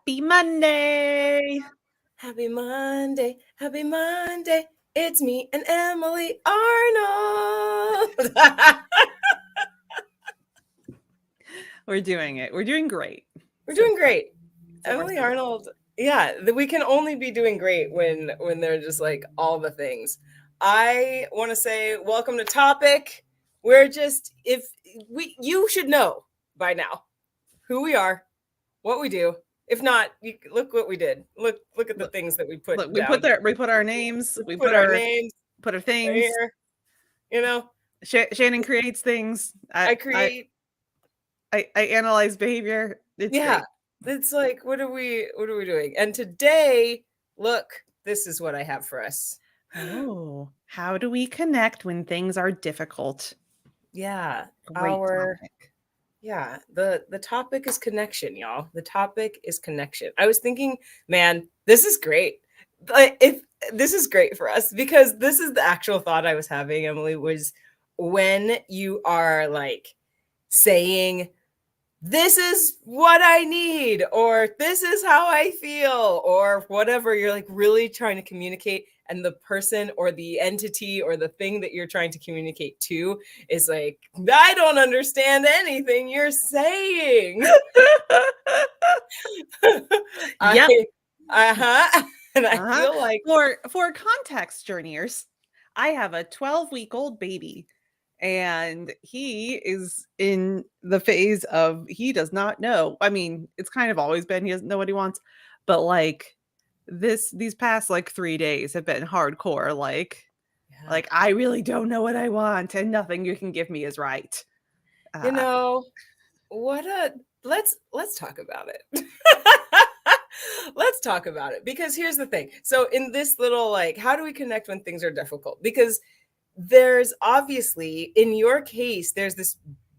Happy Monday. Happy Monday, happy Monday. It's me and Emily Arnold. We're doing it. We're doing great. We're So doing far. great. So far, Emily so good. Arnold. Yeah, we can only be doing great when they're just like all the things. I want to say welcome to Topic. We're just if we you should know by now who we are, what we do. If not, look what we did. Look at the Look, things that we put look, down. we put our names, We we put put our our names right things. here. You know, Shannon creates things. I create. I analyze behavior. It's Yeah, great. it's like what are we doing? And today, look, this is what I have for us. Oh, how do we connect when things are difficult? Yeah, Great topic. the topic is connection, y'all. The topic is connection. I was thinking, man, this is great. Like if this is great for us because this is the actual thought I was having, Emily, was when you are like saying this is what I need, or this is how I feel, or whatever. You're like really trying to communicate, and the person or the entity or the thing that you're trying to communicate to is like, I don't understand anything you're saying. Yep. I, uh-huh. And I Uh-huh. feel like, For context, journeyers, I have a 12-week-old baby, and he is in the phase of he does not know. I mean, it's kind of always been he doesn't know what he wants, but like these past like 3 days have been hardcore. yeah, Like I really don't know what I want, and nothing you can give me is right. you Uh, know, what a let's talk about it. Let's talk about it because here's the thing. So in this little like how do we connect when things are difficult? Because there's obviously in your case there's this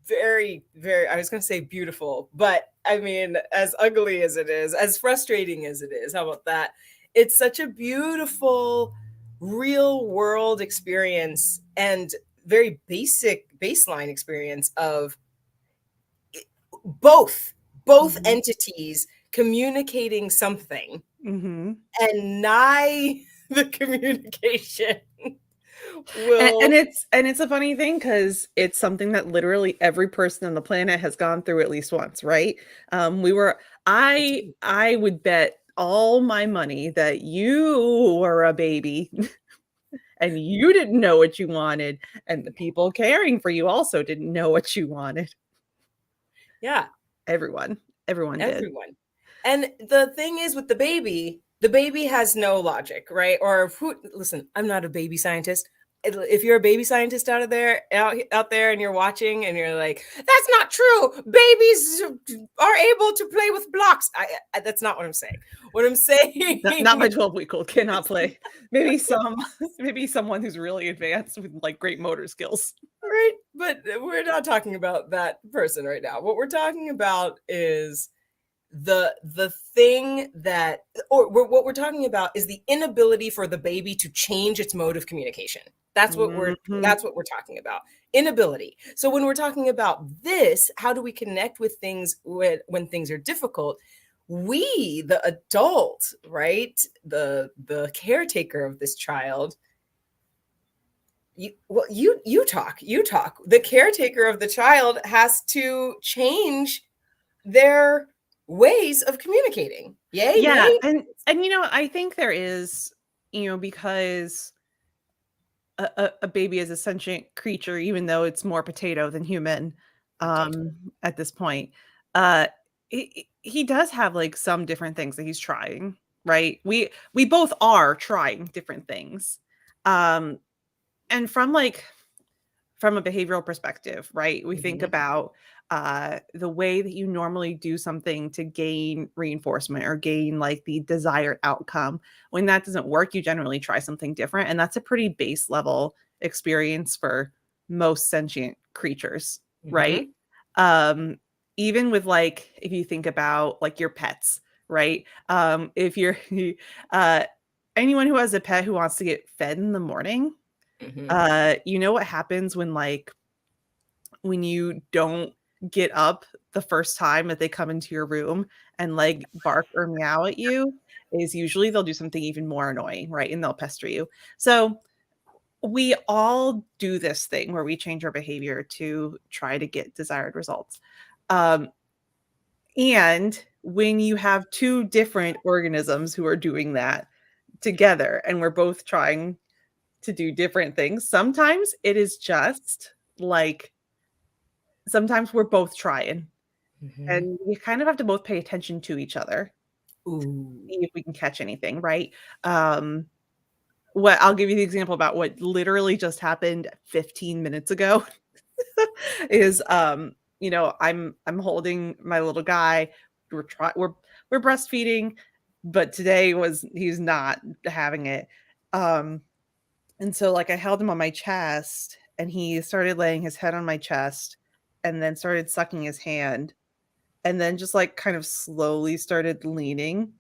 very I was going to say beautiful, but I mean as ugly as it is, as frustrating as it is, how about that? It's such a beautiful real world experience and very basic baseline experience of both mhm, entities communicating something mhm. and nigh the communication And, will and it's a funny thing because it's something that literally every person on the planet has gone through at least once, right? We were I would bet all my money that you were a baby and you didn't know what you wanted, and the people caring for you also didn't know what you wanted. yeah, Everyone, everyone did. everyone. And the thing is with the baby has no logic, right? Or who listen, I'm not a baby scientist. If you're a baby scientist out there and you're watching and you're like, that's not true. Babies are able to play with blocks. That's not what I'm saying. What I'm saying Not my 12-week-old cannot play. Maybe maybe someone who's really advanced with like great motor skills. right, but we're not talking about that person right now. What we're talking about is the thing that what we're talking about is the inability for the baby to change its mode of communication. Mhm. That's what we're talking about. Inability. So when we're talking about this, how do we connect with things when things are difficult? We, the adult, right, the caretaker of this child, you talk. The caretaker of the child has to change their ways of communicating. Yay, Yeah, nay? and I think there is, because a baby is a sentient creature, even though it's more potato than human, Potato. at this point. Uh, he does have like some different things that he's trying, right? We both are trying different things, um, and from a behavioral perspective, right? We think Mhm. about the way that you normally do something to gain reinforcement or gain like the desired outcome. When that doesn't work, you generally try something different. And that's a pretty base level experience for most sentient creatures, right? Mhm. Um, Even with like, if you think about like your pets, right? If you're uh, anyone who has a pet who wants to get fed in the morning, Mhm. you know what happens when like when you don't get up the first time that they come into your room and like bark or meow at you is usually they'll do something even more annoying, right? And they'll pester you. So we all do this thing where we change our behavior to try to get desired results. Um, and when you have two different organisms who are doing that together and we're both trying to do different things, sometimes it is just like sometimes we're both trying Mhm. and we kind of have to both pay attention to each other, Ooh. see if we can catch anything, right? Um, what I'll give you the example about what literally just happened 15 minutes ago is I'm holding my little guy. We're breastfeeding, but today was he's not having it. Um and so like I held him on my chest and he started laying his head on my chest and then started sucking his hand and then just like kind of slowly started leaning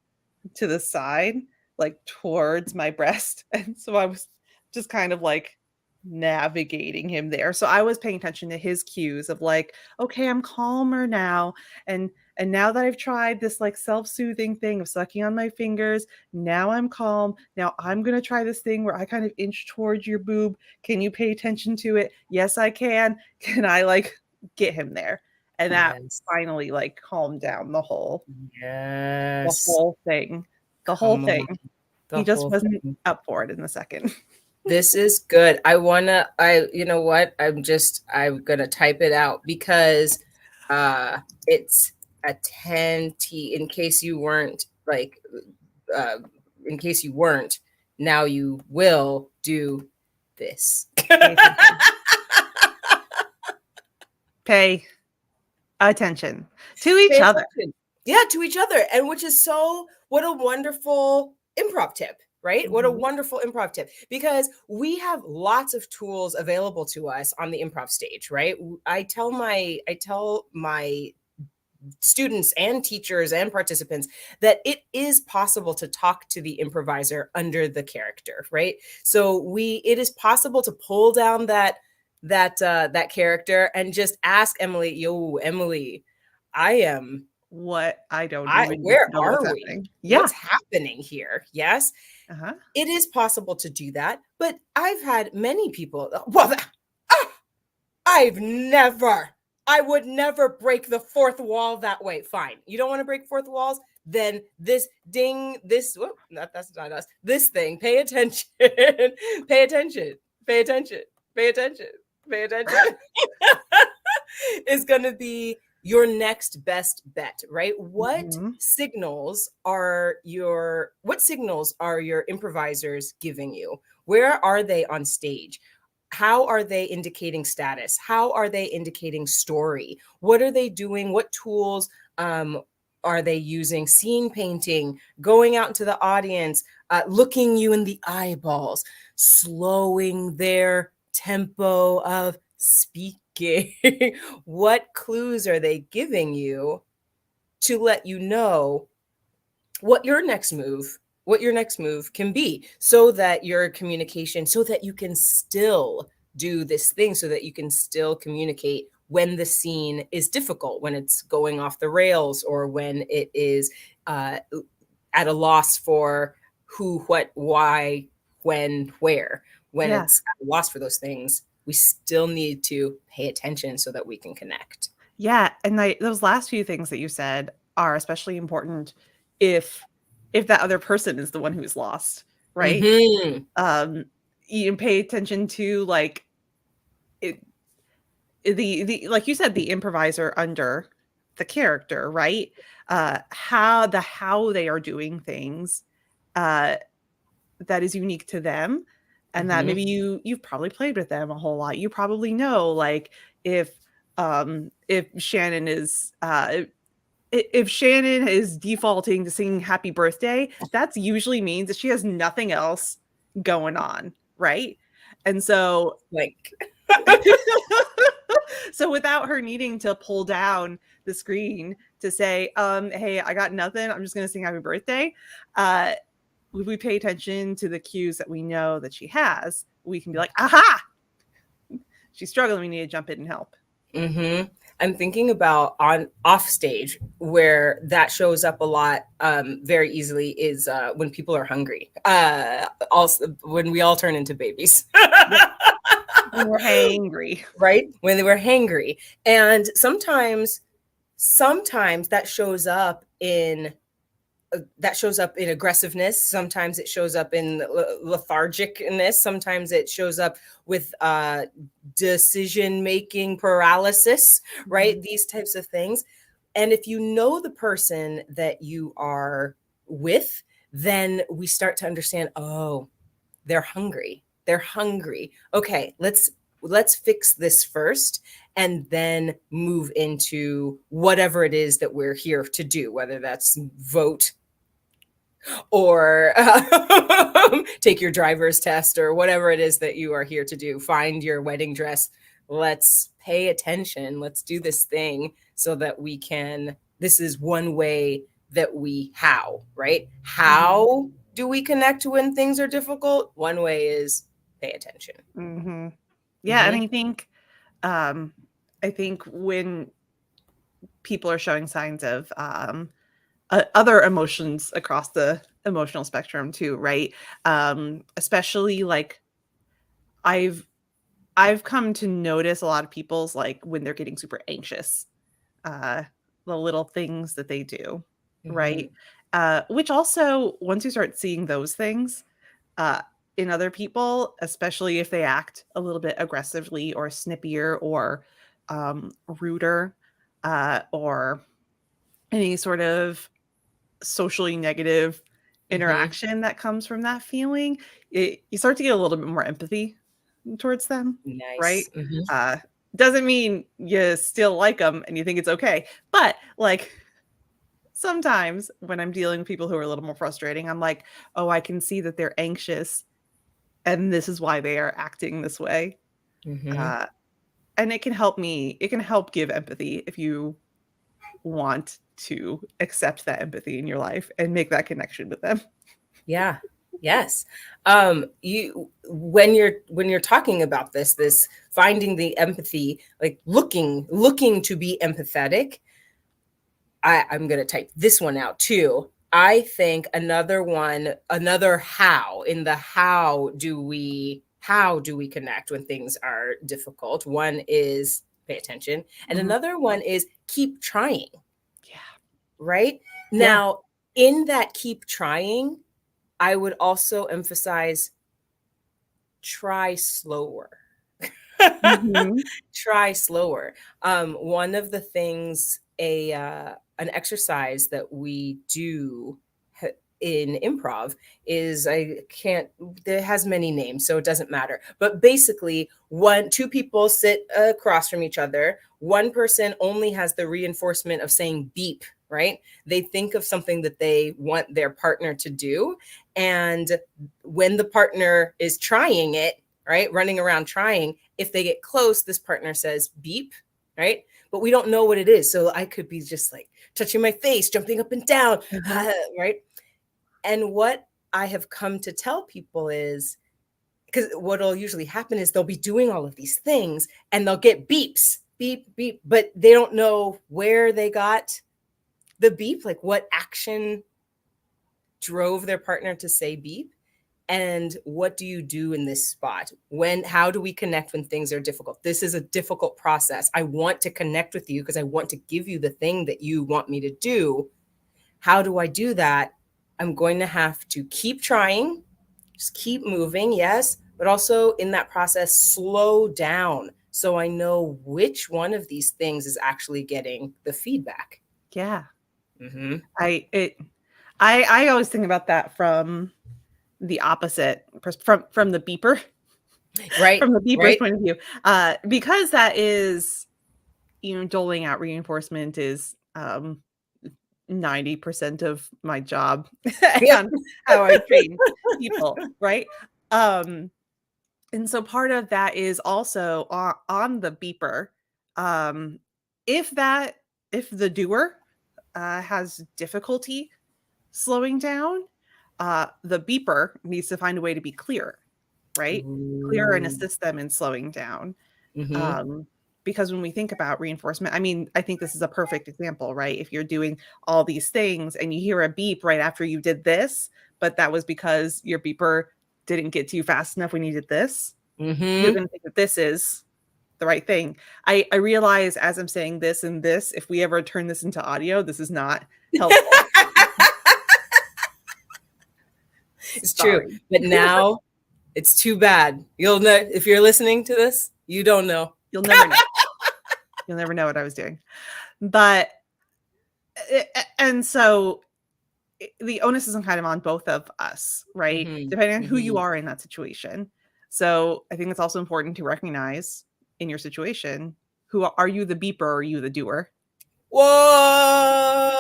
to the side, like towards my breast. And so I was just kind of like navigating him there. So I was paying attention to his cues of like, okay, I'm calmer now. And now that I've tried this like self-soothing thing of sucking on my fingers, now I'm calm. Now I'm gonna try this thing where I kind of inch towards your boob. Can you pay attention to it? Yes, I can. Can I like get him there? And that Yes. finally like calmed down the Yes. whole thing. The whole Come thing. on. The He just whole wasn't thing. up for it in the second. This is good. You know what? I'm gonna type it out because it's a 10T in case you weren't uh in case you weren't, now you will do this. Pay attention. Pay attention to each Pay other. attention. Yeah, to each other. And which is so what a wonderful improv tip, right? What a Mhm. wonderful improv tip because we have lots of tools available to us on the improv stage, right? I tell my students and teachers and participants that it is possible to talk to the improviser under the character, right? So it is possible to pull down that character and just ask Emily, yo, Emily, I am What? I don't even where know what's are we? happening. Yeah. What's happening here? Yes, Uh-huh. it is possible to do that, but I've had many people, well, ah, I would never break the fourth wall that way. Fine. You don't want to break fourth walls? Then that's not us. This thing, pay attention, pay attention, pay attention, pay attention, pay attention, is going to be your next best bet, right? Mhm. What signals are your improvisers giving you? Where are they on stage? How are they indicating status? How are they indicating story? What are they doing? What tools are they using? Scene painting, going out into the audience, looking you in the eyeballs, slowing their tempo of speaking. What clues are they giving you to let you know what your next move can be so that your communication so that you can still do this thing so that you can still communicate when the scene is difficult, when it's going off the rails, or when it is uh, at a loss for who, what, why, when, where. When Yeah. it's at a loss for those things, we still need to pay attention so that we can connect. Yeah, and those last few things that you said are especially important if that other person is the one who's lost, right? Hmm. Um, you pay attention to like it, the like you said, the improviser under the character, right? How they are doing things uh that is unique to them and that Hmm. maybe you've probably played with them a whole lot. You probably know like if Shannon is if Shannon is defaulting to singing happy birthday, that's usually means that she has nothing else going on, right? And so Like, so without her needing to pull down the screen to say, hey, I got nothing, I'm just gonna sing happy birthday. If we pay attention to the cues that we know that she has, we can be like, aha, she's struggling, we need to jump in and help. Mm-hmm. I'm thinking about on off stage where that shows up a lot very easily is when people are hungry. Also, when we all turn into babies. Yep. When we're hangry. Right? When they were hangry. And sometimes that shows up in aggressiveness. Sometimes it shows up in lethargicness. Sometimes it shows up with decision making paralysis, right? Mhm. These types of things. And if you know the person that you are with, then we start to understand, oh, they're hungry. They're hungry. Okay, let's fix this first and then move into whatever it is that we're here to do, whether that's vote or take your driver's test or whatever it is that you are here to do. Find your wedding dress. Let's pay attention. Let's do this thing so that we can. This is one way that right? Mhm. How do we connect when things are difficult? One way is pay attention. Mhm. Yeah, and Mm-hmm. um, I think when people are showing signs of other emotions across the emotional spectrum too, right? Especially like I've I've come to notice a lot of people's like when they're getting super anxious, uh, the little things that they do, Mm-hmm. right? Which also, once you start seeing those things uh, in other people, especially if they act a little bit aggressively or snippier or ruder or any sort of socially negative Mm-hmm. interaction that comes from that feeling, you start to get a little bit more empathy towards them, right? Nice. Mm-hmm. Uh, doesn't mean you still like them and you think it's okay, but like sometimes when I'm dealing with people who are a little more frustrating, I'm like, oh, I can see that they're anxious and this is why they are acting this way. Mm-hmm. Uh, and it can help give empathy if you want to accept that empathy in your life and make that connection with them. Yeah. Yes. You when you're talking about this finding the empathy, like looking to be empathetic, I'm gonna type this one out too. I think another how in the how do we connect when things are difficult? One is pay attention, and Mhm. another one is keep trying, Yeah. right? Yeah. Now, in that keep trying, I would also emphasize try slower. Mhm. Try slower. One of the things an exercise that we do in improv is I can't there has many names so it doesn't matter, but basically two people sit across from each other. One person only has the reinforcement of saying beep, right? They think of something that they want their partner to do, and when the partner is trying it, right, running around trying, if they get close, this partner says beep, right? But we don't know what it is. So I could be just like touching my face, jumping up and down, Uh-huh. right? And what I have come to tell people is because what'll usually happen is they'll be doing all of these things and they'll get beeps, beep, beep, but they don't know where they got the beep, like what action drove their partner to say beep. And what do you do in this spot? How do we connect when things are difficult? This is a difficult process. I want to connect with you because I want to give you the thing that you want me to do. How do I do that? I'm going to have to keep trying, just keep moving, yes, but also in that process, slow down so I know which one of these things is actually getting the feedback. Yeah. Mm-hmm. I it I always think about that from the opposite from the beeper Right, from the beeper's right. point of view. Because that is, you know, doling out reinforcement is 90% of my job Yep. and how I train people, right? Um and so part of that is also on the beeper. Um if that if the doer has difficulty slowing down, the beeper needs to find a way to be clear, right? Clear and Ooh. assist them in slowing down. Mm-hmm. Um, because when we think about reinforcement, I mean, I think this is a perfect example, right? If you're doing all these things and you hear a beep right after you did this, but that was because your beeper didn't get to you fast enough when you did this, you're Mm-hmm. going to think that this is the right thing. I realize as I'm saying this and this, if we ever turn this into audio, this is not helpful. It's true. Sorry. But now it's too bad. You'll know if you're listening to this, you don't know. You'll never know. You'll never know what I was doing. But and so the onus is kind of on both of us, right? Mm-hmm. Depending on who you Mm-hmm. are in that situation. So I think it's also important to recognize in your situation, who are you, the beeper or are you the doer?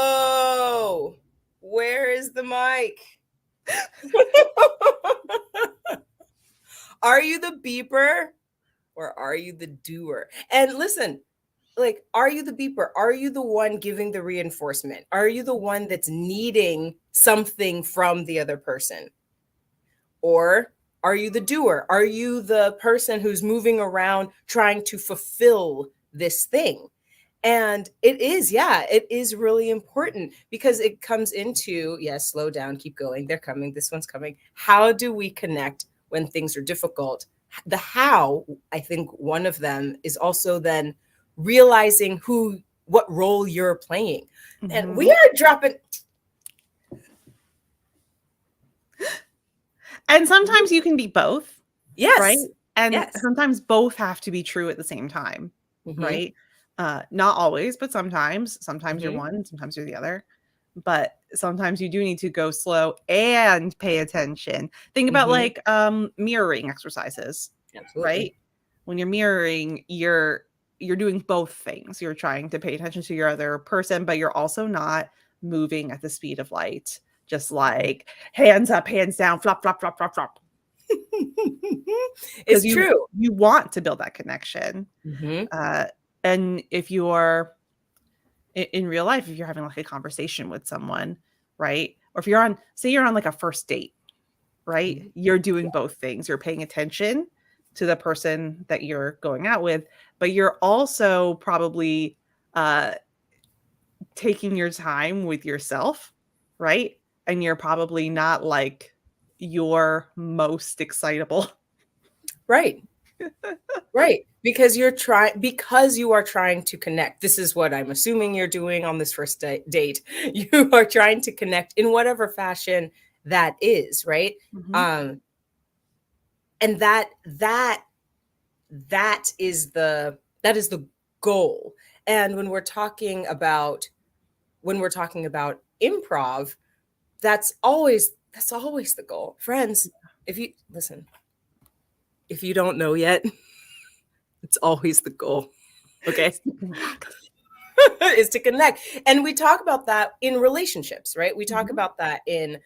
Whoa! Where is the mic? Are you the beeper or are you the doer? And listen, like, are you the beeper? Are you the one giving the reinforcement? Are you the one that's needing something from the other person? Or are you the doer? Are you the person who's moving around trying to fulfill this thing? And it is really important because it comes into, yes, slow down, keep going. They're coming. This one's coming. How do we connect when things are difficult? The how, I think one of them is also then realizing what role you're playing. And we are dropping. And sometimes you can be both, Yes. right? And Yes. sometimes both have to be true at the same time, Mm-hmm. right? Not always, but sometimes. Sometimes you're Mm-hmm. one, sometimes you're the other. But sometimes you do need to go slow and pay attention. Think about Mm-hmm. like mirroring exercises, Absolutely. right? When you're mirroring, you're doing both things. You're trying to pay attention to your other person, but you're also not moving at the speed of light. Just like hands up, hands down, flop, flop, flop, flop, flop. It's You true. you want to build that connection. Mm-hmm. And if you're in real life, if you're having like a conversation with someone, right? Or if you're on, say you're on like a first date, right? You're doing both things. You're paying attention to the person that you're going out with, but you're also probably taking your time with yourself, right? And you're probably not like your most excitable. Right. Right. Because you are trying to connect. This is what I'm assuming you're doing on this first date. You are trying to connect in whatever fashion that is, right? Mhm. And that is the goal. And when we're talking about improv, that's always the goal. Friends, if you listen, if you don't know yet, it's always the goal. Okay. Is to connect. And we talk about that in relationships, right? We talk Mhm. about that in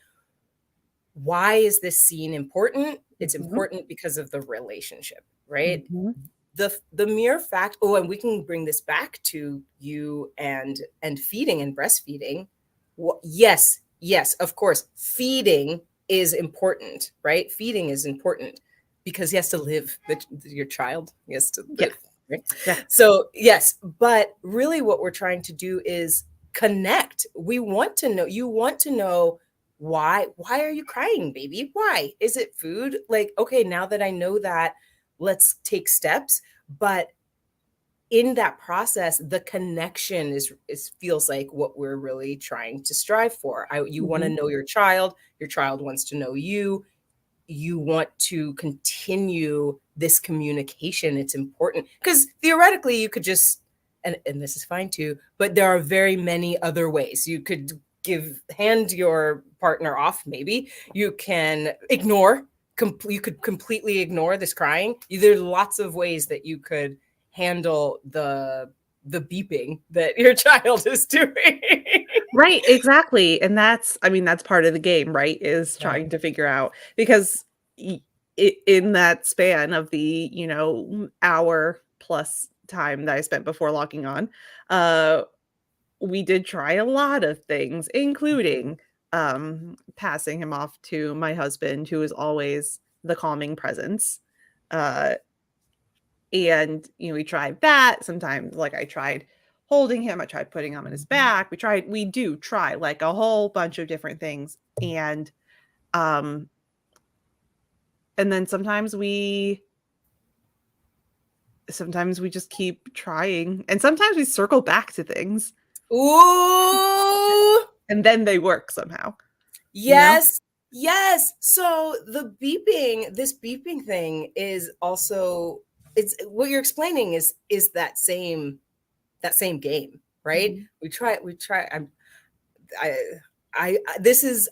why is this scene important? It's Mhm. important because of the relationship, right? Mhm. The mere fact, oh, and we can bring this back to you and feeding and breastfeeding. Well, yes, of course, feeding is important, right? Feeding is important because he has to live. Your child he has to Yeah. live, right? Yeah. So yes, but really, what we're trying to do is connect. We want to know. You want to know why. Why are you crying, baby? Why is it food? Like, okay, now that I know that, let's take steps. But in that process, the connection is feels like what we're really trying to strive for. You want to Mhm. know your child wants to know you. You want to continue this communication. It's important because theoretically you could just, and this is fine too, but there are very many other ways you could hand your partner off. Maybe you can ignore, you could completely ignore this crying. There's lots of ways that you could handle the beeping that your child is doing. Right, exactly. And that's, I mean, that's part of the game, right? Is Yeah. trying to figure out because in that span of the, hour plus time that I spent before logging on, uh, we did try a lot of things, including passing him off to my husband, who is always the calming presence. Uh, And, we tried that. Sometimes, like, I tried holding him, I tried putting him on his back. We do try like a whole bunch of different things. Um, and then sometimes we just keep trying. And sometimes we circle back to things Ooh, and then they work somehow. yes, yes. So this beeping thing is also, it's what you're explaining is that same game, right? Mhm. We try. I,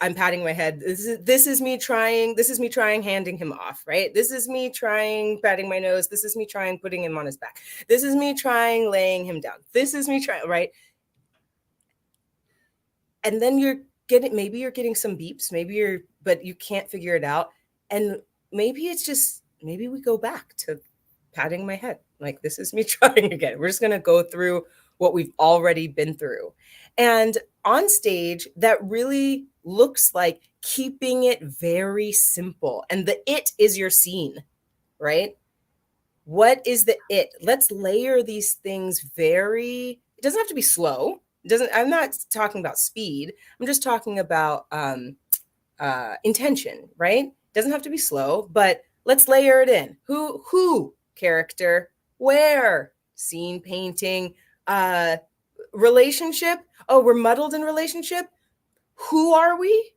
I'm patting my head. This is me trying. This is me trying handing him off, right? This is me trying patting my nose. This is me trying putting him on his back. This is me trying laying him down. This is me trying, right? And then maybe you're getting some beeps, but you can't figure it out. And maybe we go back to patting my head. Like, this is me trying again. We're just going to go through what we've already been through. And on stage, that really looks like keeping it very simple. And the it is your scene, right? What is the it? Let's layer these things it doesn't have to be slow. I'm not talking about speed. I'm just talking about intention, right? Doesn't have to be slow, but let's layer it in. Who character, where, scene painting, relationship. Oh, we're muddled in relationship. Who are we?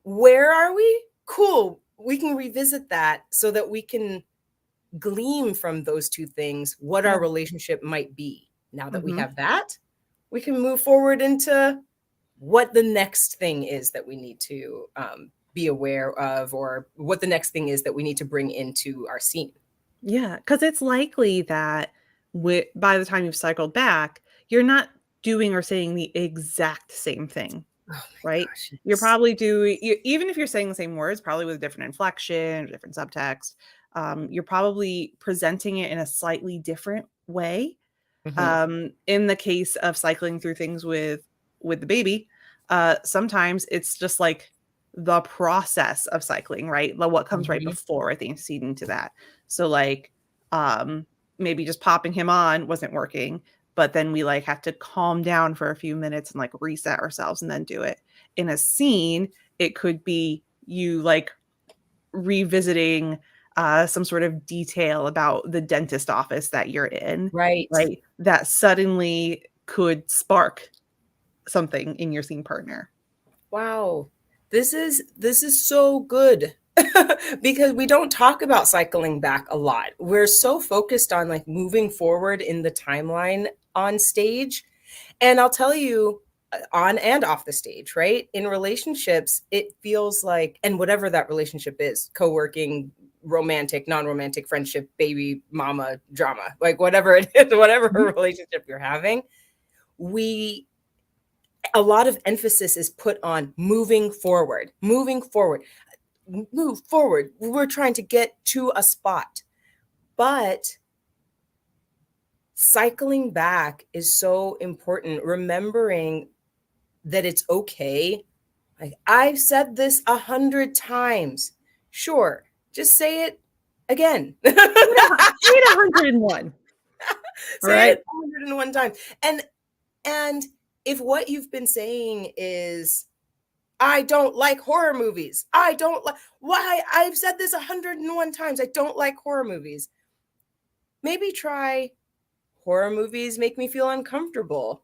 Where are we? Cool. We can revisit that so that we can glean from those two things what our relationship might be. Now that we have that, we can move forward into what the next thing is that we need to be aware of, or what the next thing is that we need to bring into our scene. Yeah, because it's likely that by the time you've cycled back, you're not doing or saying the exact same thing, Oh my right? gosh. You're probably even if you're saying the same words, probably with a different inflection, or different subtext, you're probably presenting it in a slightly different way. Mhm. In the case of cycling through things with the baby, sometimes it's just like the process of cycling, right? What comes right Mhm. before anteceding to that. So like um maybe just popping him on wasn't working, but then we like have to calm down for a few minutes and like reset ourselves and then do it. In a scene, it could be you like revisiting some sort of detail about the dentist office that you're in, Right. right? That suddenly could spark something in your scene partner. Wow. This is so good. Because we don't talk about cycling back a lot. We're so focused on like moving forward in the timeline on stage. And I'll tell you, on and off the stage, right? In relationships, it feels like, and whatever that relationship is, co-working, romantic, non-romantic, friendship, baby, mama, drama, like whatever it is, whatever Mhm. relationship you're having, we a lot of emphasis is put on moving forward, move forward. We're trying to get to a spot. But cycling back is so important, remembering that it's okay. Like, I've said this 100 times. Sure, just say it again. Say it 101. All Say right. it 101 times. And if what you've been saying is, I don't like horror movies. I don't like, why? I've said this 101 times. I don't like horror movies. Maybe try, horror movies make me feel uncomfortable.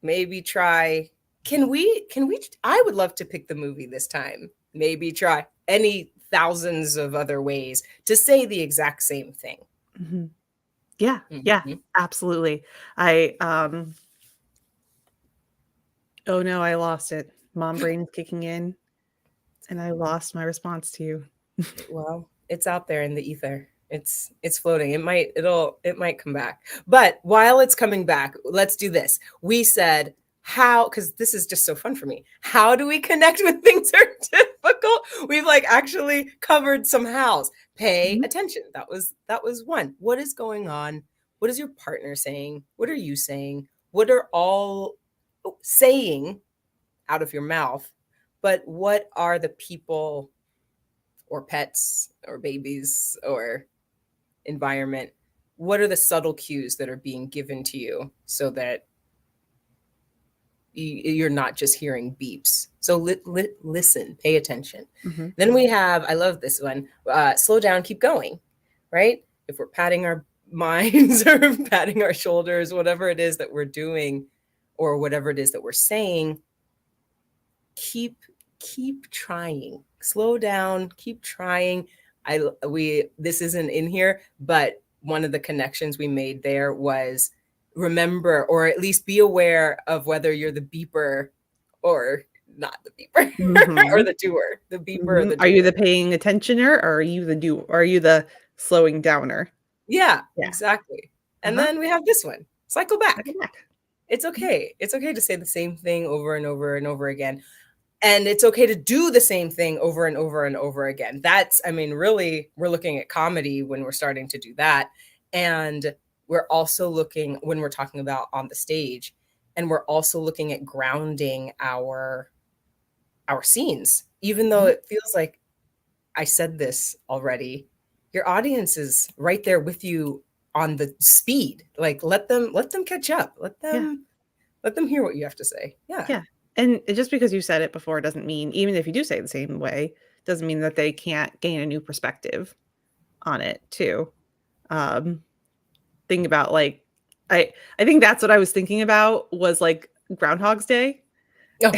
Maybe try, can we I would love to pick the movie this time. Maybe try any thousands of other ways to say the exact same thing. Mhm. Yeah, yeah, Mhm. absolutely. I oh no, I lost it. Mom brain's kicking in and I lost my response to you. Well, it's out there in the ether. It's floating. It might come back. But while it's coming back, let's do this. We said, how, because this is just so fun for me. How do we connect when things are difficult? We've like actually covered some hows. Pay Mhm. attention. That was one. What is going on? What is your partner saying? What are you saying? What are all saying out of your mouth? But what are the people or pets or babies or environment, what are the subtle cues that are being given to you so that you're not just hearing beeps? So listen, pay attention. Mm-hmm. Then we have, I love this one, slow down, keep going, right? If we're patting our minds or patting our shoulders, whatever it is that we're doing or whatever it is that we're saying, keep trying. Slow down, keep trying. This isn't in here, but one of the connections we made there was remember, or at least be aware of whether you're the beeper or not the beeper or the doer, the beeper or the doer. Are you the paying attentioner or are you the do? Or are you the slowing downer? Yeah, exactly. And then we have this one, cycle back. It's okay. It's okay to say the same thing over and over and over again. And it's okay to do the same thing over and over and over again. That's, I mean, really, we're looking at comedy when we're starting to do that. And we're also looking, when we're talking about on the stage, and we're also looking at grounding our scenes. Even though it feels like I said this already, your audience is right there with you on the speed. Like let them catch up. Let them hear what you have to say. Yeah. And just because you said it before doesn't mean, even if you do say it the same way, doesn't mean that they can't gain a new perspective on it too. Think about like, I think that's what I was thinking about was like Groundhog's Day. Oh.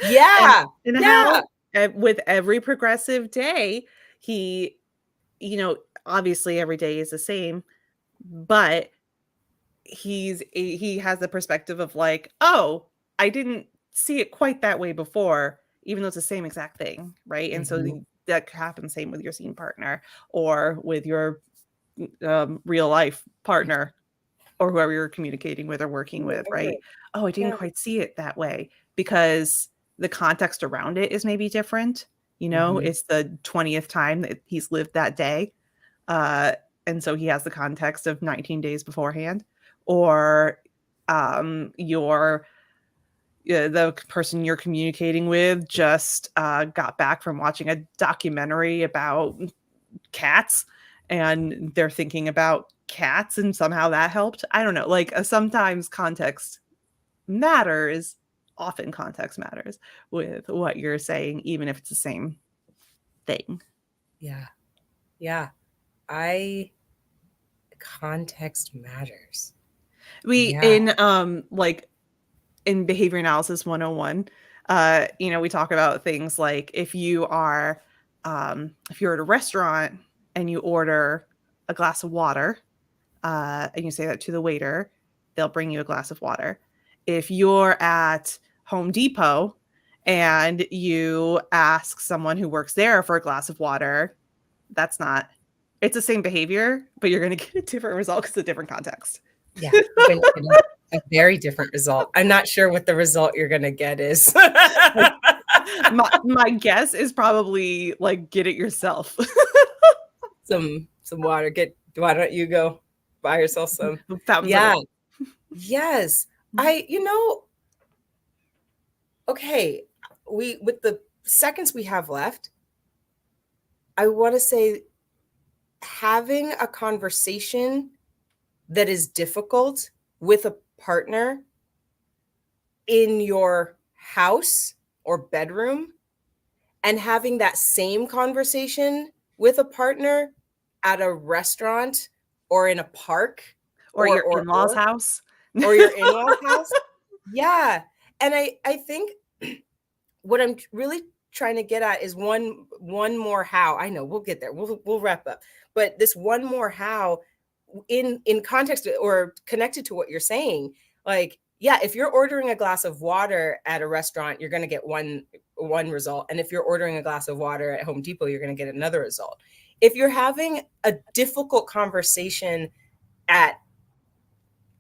Yeah. And how with every progressive day, he, you know, obviously every day is the same, but he has the perspective of like, oh, I didn't see it quite that way before, even though it's the same exact thing, right? And so that happens same with your scene partner or with your real life partner or whoever you're communicating with or working with, right? Oh, I didn't quite see it that way because the context around it is maybe different. You know, it's the 20th time that he's lived that day. And so he has the context of 19 days beforehand. Or the person you're communicating with just got back from watching a documentary about cats and they're thinking about cats and somehow that helped. I don't know. Like sometimes context matters. Often context matters with what you're saying, even if it's the same thing. Yeah. Context matters. In in behavior analysis 101, we talk about things like if you're at a restaurant and you order a glass of water, and you say that to the waiter, they'll bring you a glass of water. If you're at Home Depot and you ask someone who works there for a glass of water, it's the same behavior, but you're going to get a different result because it's a different context. Yeah, a very different result. I'm not sure what the result you're going to get is. my guess is probably like get it yourself. some water. Why don't you go buy yourself some? Yes. Okay. With the seconds we have left, I want to say having a conversation that is difficult with a partner in your house or bedroom and having that same conversation with a partner at a restaurant or in a park or your in-laws house or your in-laws house. Yeah. And I think what I'm really trying to get at is one more how. I know we'll get there. We'll wrap up. But this one more how in context or connected to what you're saying, like, yeah, if you're ordering a glass of water at a restaurant, you're going to get one result. And if you're ordering a glass of water at Home Depot, you're going to get another result. If you're having a difficult conversation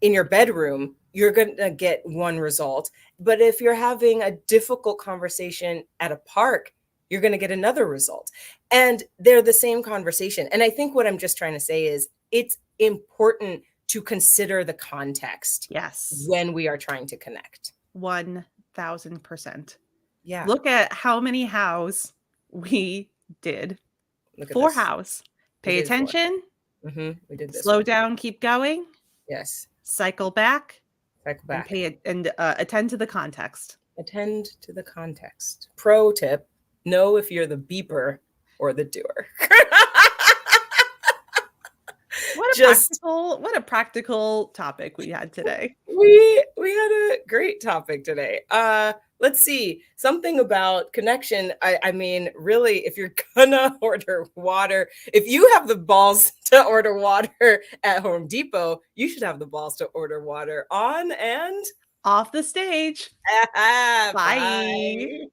in your bedroom, you're going to get one result. But if you're having a difficult conversation at a park, you're going to get another result. And they're the same conversation. And I think what I'm just trying to say is it's important to consider the context. Yes. When we are trying to connect. 1000%. Yeah. Look at how many hows we did. 4 hows. Pay attention, We did this. slow one. down, keep going, Yes. cycle back, Cycle back. and attend to the context. Attend to the context. Pro tip: know if you're the beeper or the doer. What a practical topic we had today. We had a great topic today. Let's see, something about connection. I mean, really, if you're gonna order water, if you have the balls to order water at Home Depot, you should have the balls to order water on and Off the stage. Bye. Bye.